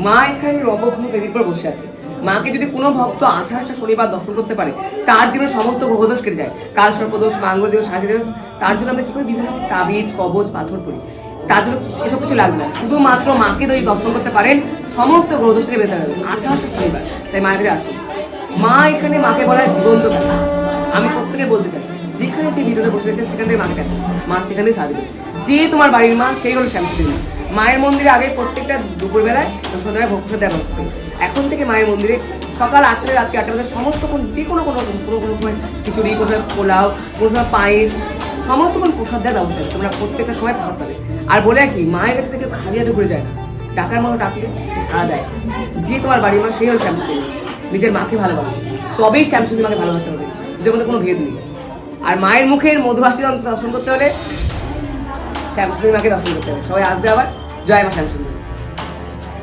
মা এখানে রঙ্গভূমি বেদির পর বসে আছে। মাকে যদি কোনো ভক্ত 28টা শনিবার দর্শন করতে পারে, তার জীবনে সমস্ত গ্রহদোষ কেটে যায়। কাল সর্পদোষ, মাঙ্গল দোষ, হাসি দোষ। তার জন্য আমরা কি করি? বিভিন্ন তাবিজ, কবচ, পাথর করি। তার জন্য এসব কিছু লাগবে না। শুধুমাত্র মাকে যদি দর্শন করতে পারেন, সমস্ত গ্রহদোষ থেকে বেঁধে যাবে। 28টা শনিবার, তাই মায়ের কাছে আসুন। মা এখানে মাকে বলা হয় জীবন্ত ব্যথা। আমি প্রত্যেকে বলতে চাই, যেখানে যে ভিডিওটা বসে রয়েছে সেখান থেকে মাকে দেখো, মা সেখান থেকে সাহায্য করবে। যে তোমার বাড়ির মা, সেই হলো শ্যামসুন্দরী মা। মায়ের মন্দিরে আগে প্রত্যেকটা দুপুরবেলায় সন্ধ্যায় ভোগ প্রসাদ দেওয়া হচ্ছে। এখন থেকে মায়ের মন্দিরে সকাল 8টা থেকে রাত্রি 8টা বাজে সমস্ত যে কোনো সময় খিচুড়ি, কোনো সময় পোলাও, কোনো সময় পায়েস, সমস্ত কোনো প্রসাদ দেওয়ার ব্যবস্থা আছে। তোমরা প্রত্যেকটা সময় প্রসাদ পাবে। আর বলে রাখি, মায়ের কাছে কেউ খালি হাতে ঘুরে যায় না। ডাকার মানুষ ডাকলে সে সাড়া দেয়। যে তোমার বাড়ির মা, সেই হলো শ্যামসুন্দরী। নিজের মাকে ভালোবাসে, তবেই শ্যামসুন্দরী মাকে ভালোবাসতে হবে। নিজের মধ্যে কোনো ভেদ নেই। আর মায়ের মুখের মধুহাসি দর্শন করতে হলে শ্যামসুন্দরী মাকে দর্শন করতে হবে। সবাই আসবে আবার। জয় মা শ্যামসুন্দরী।